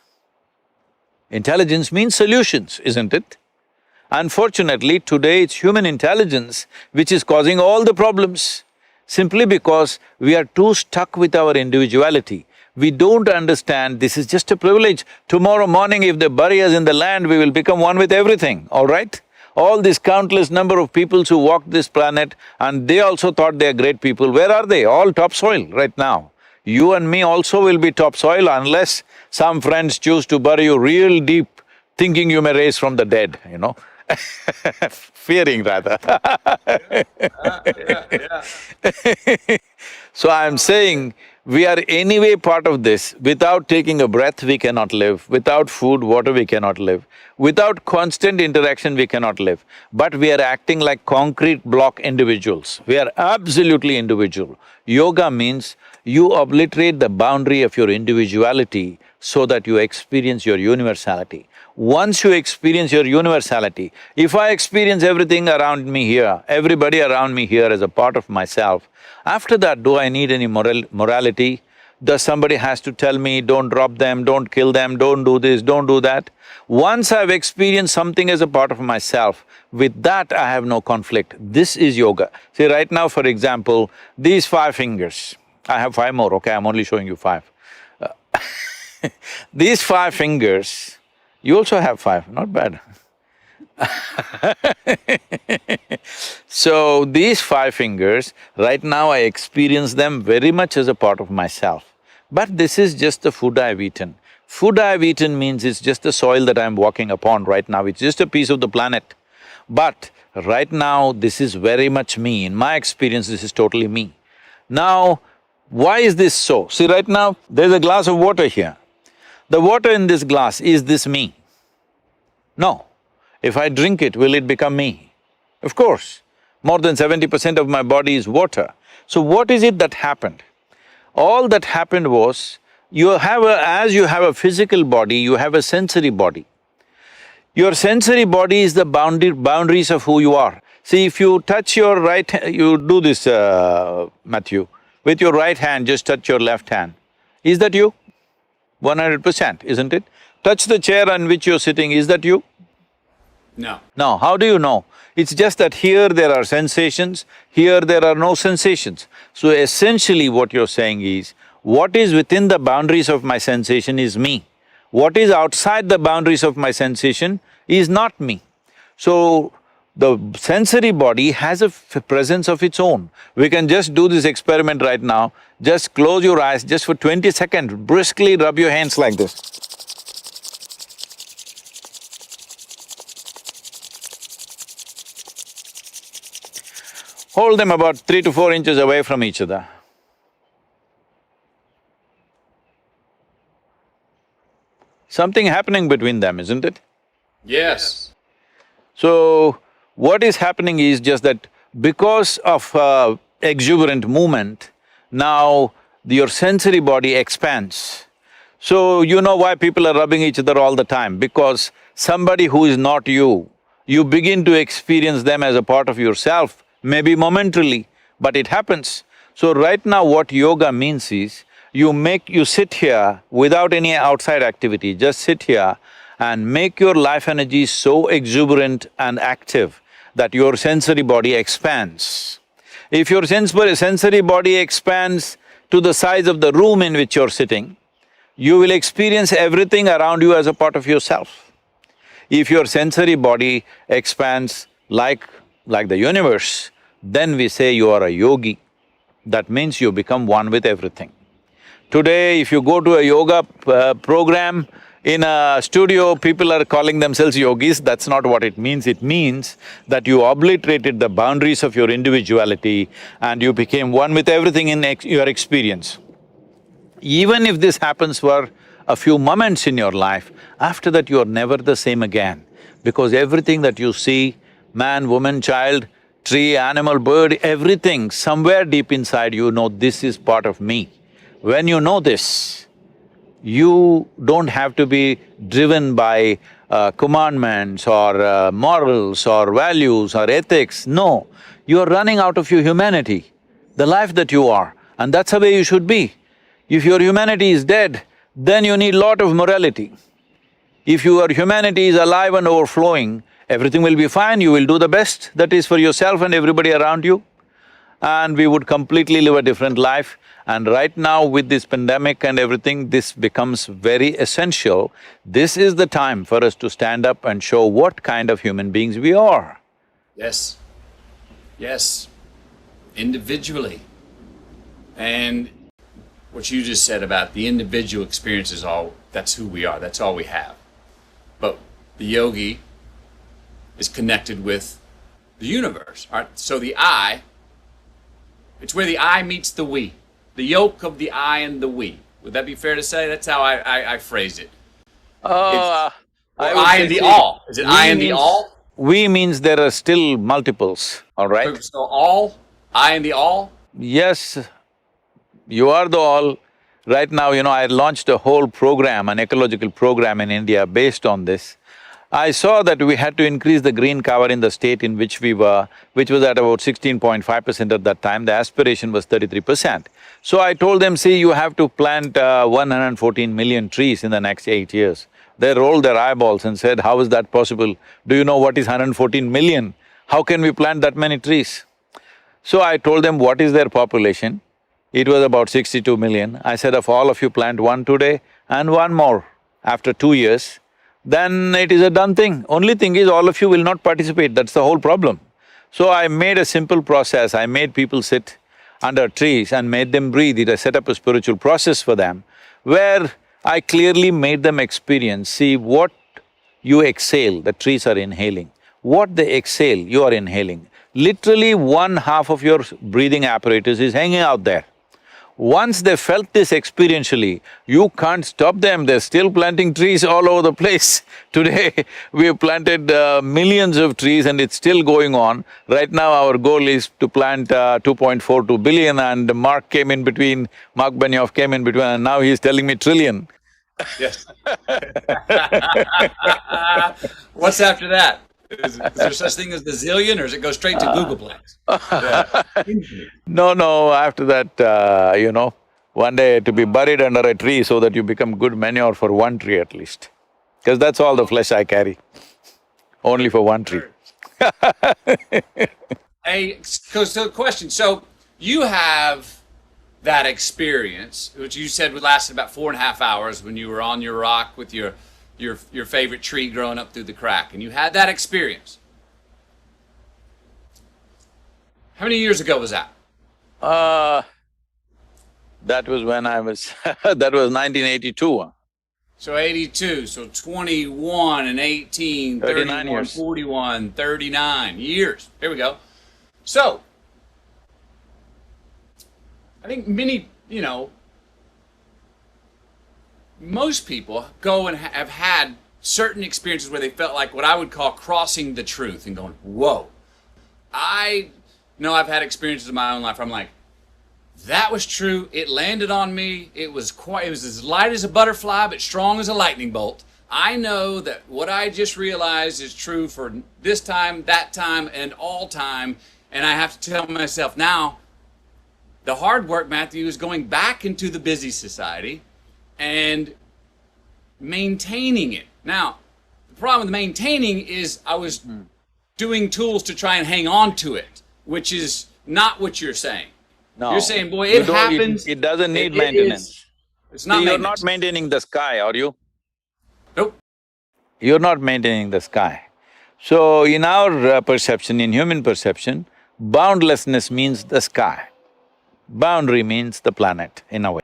Intelligence means solutions, isn't it? Unfortunately, today it's human intelligence which is causing all the problems, simply because we are too stuck with our individuality. We don't understand this is just a privilege. Tomorrow morning if they bury us in the land, we will become one with everything, all right? All this countless number of peoples who walked this planet and they also thought they are great people, where are they? All topsoil right now. You and me also will be topsoil unless some friends choose to bury you real deep, thinking you may rise from the dead, you know fearing rather So I'm saying, we are anyway part of this. Without taking a breath, we cannot live. Without food, water, we cannot live. Without constant interaction, we cannot live. But we are acting like concrete block individuals. We are absolutely individual. Yoga means you obliterate the boundary of your individuality so that you experience your universality. Once you experience your universality, if I experience everything around me here, everybody around me here as a part of myself, after that, do I need any morality? Does somebody has to tell me, don't drop them, don't kill them, don't do this, don't do that? Once I've experienced something as a part of myself, with that I have no conflict. This is yoga. See, right now, for example, these 5 fingers, I have 5 more, okay, I'm only showing you 5. These 5 fingers, you also have 5, not bad. So, these 5 fingers, right now I experience them very much as a part of myself. But this is just the food I've eaten. Food I've eaten means it's just the soil that I'm walking upon right now, it's just a piece of the planet. But right now, this is very much me. In my experience, this is totally me. Now, why is this so? See, right now, there's a glass of water here. The water in this glass, is this me? No. If I drink it, will it become me? Of course. More than 70% of my body is water. So what is it that happened? All that happened was, as you have a physical body, you have a sensory body. Your sensory body is the boundaries of who you are. See, if you touch your you do this, Matthew, with your right hand, just touch your left hand. Is that you? 100%, isn't it? Touch the chair on which you're sitting, is that you?
No.
No, how do you know? It's just that here there are sensations, here there are no sensations. So essentially what you're saying is, what is within the boundaries of my sensation is me. What is outside the boundaries of my sensation is not me. So, the sensory body has a presence of its own. We can just do this experiment right now. Just close your eyes, just for 20 seconds, briskly rub your hands like this. Hold them about 3 to 4 inches away from each other. Something happening between them, isn't it?
Yes.
So, what is happening is just that because of exuberant movement, now your sensory body expands. So, you know why people are rubbing each other all the time? Because somebody who is not you, you begin to experience them as a part of yourself, maybe momentarily, but it happens. So right now what yoga means is, you sit here without any outside activity, just sit here and make your life energy so exuberant and active that your sensory body expands. If your sensory body expands to the size of the room in which you're sitting, you will experience everything around you as a part of yourself. If your sensory body expands like the universe, then we say you are a yogi. That means you become one with everything. Today, if you go to a yoga program, In a studio, people are calling themselves yogis, that's not what it means. It means that you obliterated the boundaries of your individuality and you became one with everything in your experience. Even if this happens for a few moments in your life, after that you are never the same again. Because everything that you see, man, woman, child, tree, animal, bird, everything, somewhere deep inside you know this is part of me. When you know this, you don't have to be driven by commandments or morals or values or ethics, no. You are running out of your humanity, the life that you are, and that's the way you should be. If your humanity is dead, then you need lot of morality. If your humanity is alive and overflowing, everything will be fine, you will do the best that is for yourself and everybody around you, and we would completely live a different life. And right now with this pandemic and everything, this becomes very essential. This is the time for us to stand up and show what kind of human beings we are.
Yes. Yes. Individually. And what you just said about the individual experience is all, that's who we are, that's all we have. But the yogi is connected with the universe, all right? So the I, it's where the I meets the we. The yoke of the I and the we. Would that be fair to say? That's how I phrased it. I and the all. Is it I and the all?
We means there are still multiples, all right?
So all, I and the all?
Yes, you are the all. Right now, I launched a whole program, an ecological program in India based on this. I saw that we had to increase the green cover in the state in which we were, which was at about 16.5% at that time, the aspiration was 33%. So I told them, see, you have to plant 114 million trees in the next 8 years. They rolled their eyeballs and said, how is that possible? Do you know what is 114 million? How can we plant that many trees? So I told them what is their population. It was about 62 million. I said, if all of you plant one today and one more after 2 years, then it is a done thing. Only thing is all of you will not participate, that's the whole problem. So I made a simple process, I made people sit under trees and made them breathe. I set up a spiritual process for them, where I clearly made them experience, see what you exhale, the trees are inhaling. What they exhale, you are inhaling. Literally 1/2 of your breathing apparatus is hanging out there. Once they felt this experientially, you can't stop them, they're still planting trees all over the place. Today, we have planted millions of trees and it's still going on. Right now, our goal is to plant 2.42 billion and Mark Benioff came in between and now he's telling me trillion.
Yes. What's after that? Is there such thing as the zillion, or does it go straight to Googleplex?
No, after that, one day to be buried under a tree so that you become good manure for one tree at least. Because that's all the flesh I carry, only for one tree.
So question, so you have that experience, which you said lasted about 4.5 hours when you were on your rock with your favorite tree growing up through the crack, and you had that experience. How many years ago was that?
That was when I was… that was 1982.
So 82, so 21 and 18, 31, years. 41, 39 years. Here we go. So, I think many, most people go and have had certain experiences where they felt like what I would call crossing the truth and going, whoa. I know I've had experiences in my own life where I'm like, that was true, it landed on me, it was as light as a butterfly but strong as a lightning bolt. I know that what I just realized is true for this time, that time, and all time, and I have to tell myself now, the hard work, Matthew, is going back into the busy society and maintaining it. Now, the problem with maintaining is I was doing tools to try and hang on to it, which is not what you're saying.
No.
You're saying, boy, it happens.
It doesn't need maintenance.
It's not
You're not maintaining the sky, are you?
Nope.
You're not maintaining the sky. So, in our perception, in human perception, boundlessness means the sky. Boundary means the planet, in a way.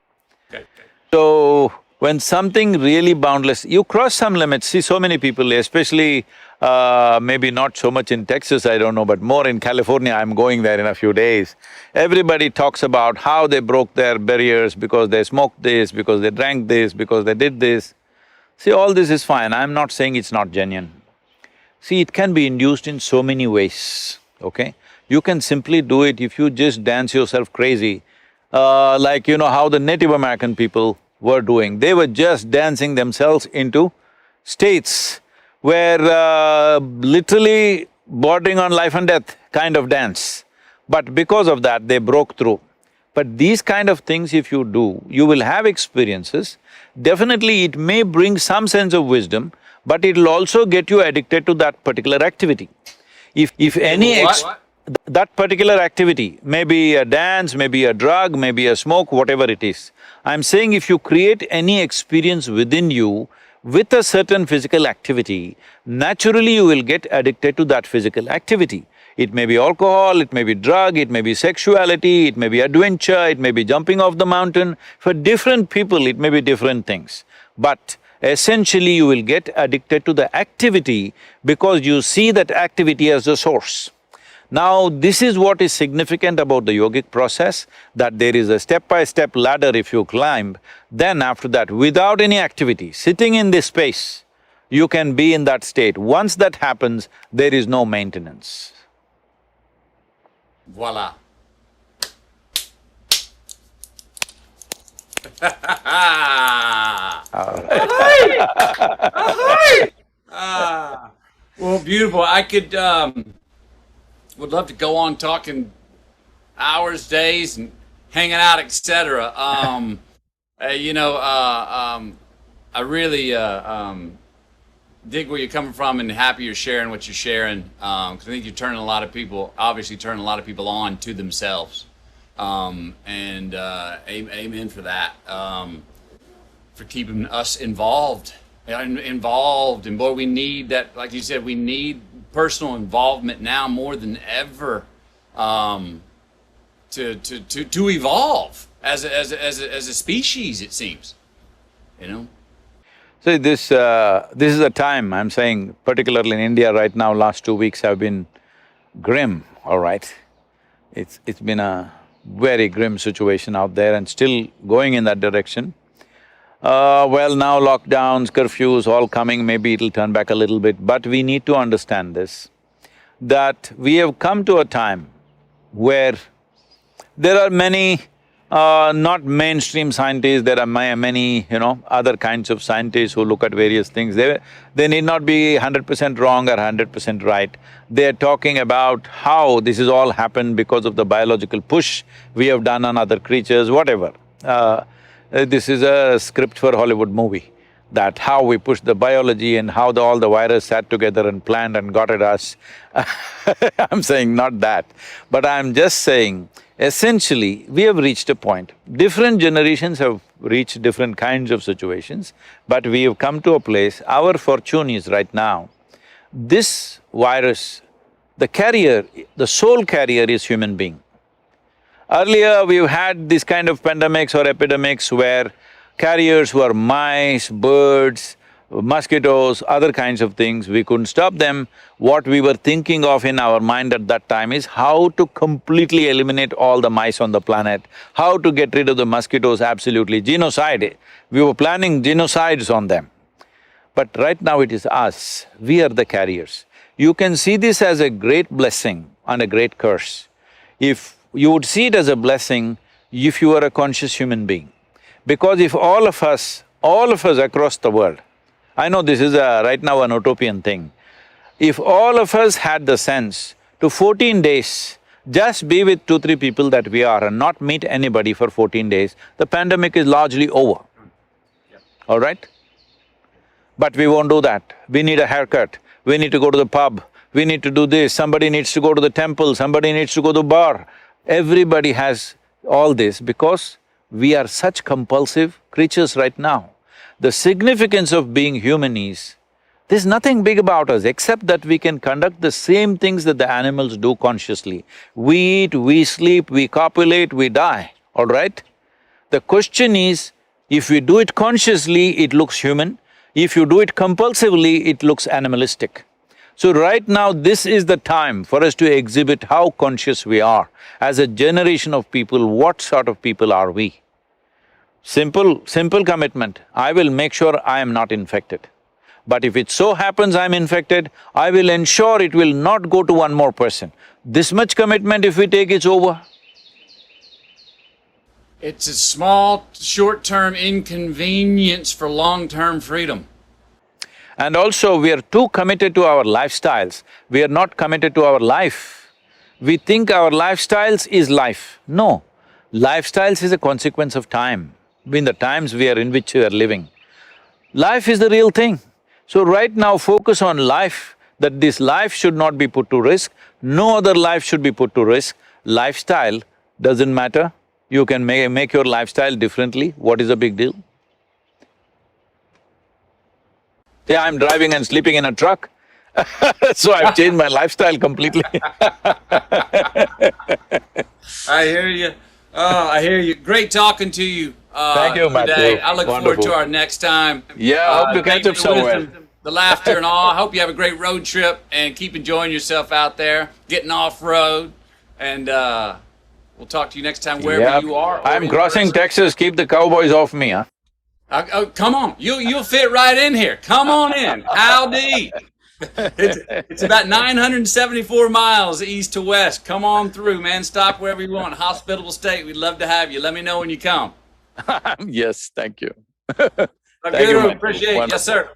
Okay.
So, When something really boundless, you cross some limits. See, so many people, especially maybe not so much in Texas, I don't know, but more in California, I'm going there in a few days. Everybody talks about how they broke their barriers because they smoked this, because they drank this, because they did this. See, all this is fine, I'm not saying it's not genuine. See, it can be induced in so many ways, okay? You can simply do it if you just dance yourself crazy, like you know how the Native American people were doing. They were just dancing themselves into states where literally bordering on life and death kind of dance. But because of that, they broke through. But these kind of things if you do, you will have experiences. Definitely it may bring some sense of wisdom, but it'll also get you addicted to that particular activity. If any that particular activity, maybe a dance, maybe a drug, maybe a smoke, whatever it is. I'm saying if you create any experience within you with a certain physical activity, naturally you will get addicted to that physical activity. It may be alcohol, it may be drug, it may be sexuality, it may be adventure, it may be jumping off the mountain. For different people, it may be different things. But essentially you will get addicted to the activity because you see that activity as the source. Now, this is what is significant about the yogic process, that there is a step-by-step ladder if you climb, then after that, without any activity, sitting in this space, you can be in that state. Once that happens, there is no maintenance.
Voila. Well, beautiful. I could would love to go on talking hours, days, and hanging out, etc. I really dig where you're coming from and happy you're sharing what you're sharing. Because I think you're turning a lot of people, obviously turning a lot of people on to themselves. Amen for that. For keeping us involved. And boy, we need that, like you said, we need personal involvement now more than ever to evolve as a species, it seems, you know.
So this is a time, I'm saying, particularly in India right now, last 2 weeks have been grim, all right? It's been a very grim situation out there and still going in that direction. Well, now lockdowns, curfews, all coming, maybe it'll turn back a little bit, but we need to understand this, that we have come to a time where there are many, not mainstream scientists, there are many, other kinds of scientists who look at various things. They need not be 100% wrong or 100% right. They're talking about how this has all happened because of the biological push we have done on other creatures, whatever. This is a script for Hollywood movie, that how we pushed the biology and how all the virus sat together and planned and got at us. I'm saying not that, but I'm just saying, essentially, we have reached a point. Different generations have reached different kinds of situations, but we have come to a place, our fortune is right now, this virus, the carrier, the sole carrier is human being. Earlier, we've had this kind of pandemics or epidemics where carriers were mice, birds, mosquitoes, other kinds of things, we couldn't stop them. What we were thinking of in our mind at that time is how to completely eliminate all the mice on the planet, how to get rid of the mosquitoes, absolutely, genocide. We were planning genocides on them. But right now it is us, we are the carriers. You can see this as a great blessing and a great curse. If you would see it as a blessing if you are a conscious human being. Because if all of us across the world, I know this is right now an utopian thing, if all of us had the sense to 14 days, just be with 2-3 people that we are and not meet anybody for 14 days, the pandemic is largely over, all right? But we won't do that. We need a haircut, we need to go to the pub, we need to do this, somebody needs to go to the temple, somebody needs to go to the bar. Everybody has all this because we are such compulsive creatures right now. The significance of being human is, there's nothing big about us except that we can conduct the same things that the animals do consciously. We eat, we sleep, we copulate, we die, all right? The question is, If we do it consciously, it looks human. If you do it compulsively, it looks animalistic. So right now, this is the time for us to exhibit how conscious we are. As a generation of people, what sort of people are we? Simple commitment, I will make sure I am not infected. But if it so happens I'm infected, I will ensure it will not go to one more person. This much commitment if we take, it's over.
It's a small, short-term inconvenience for long-term freedom.
And also, we are too committed to our lifestyles, we are not committed to our life. We think our lifestyles is life. No, lifestyles is a consequence of time, in the times we are in which we are living. Life is the real thing. So right now, focus on life, that this life should not be put to risk, no other life should be put to risk. Lifestyle doesn't matter, you can make your lifestyle differently, what is the big deal? Yeah, I'm driving and sleeping in a truck, so I've changed my lifestyle completely.
I hear you. Oh, I hear you. Great talking to you.
Thank you, Matthew.
Today. I look forward
Wonderful.
to our next time.
Yeah, I hope to catch
thank you
up
for the
somewhere.
wisdom, the laughter and all. I hope you have a great road trip and keep enjoying yourself out there, getting off road, and we'll talk to you next time wherever
Yep.
you are. or
I'm
in
crossing
person.
Texas, keep the cowboys off me, huh?
Oh, come on, you'll fit right in here. Come on in. Howdy. It's about 974 miles east to west. Come on through, man. Stop wherever you want. Hospitable state. We'd love to have you. Let me know when you come.
Yes, thank you.
Sadhguru,
Matthew.
appreciate it. Yes,
Wonderful.
sir.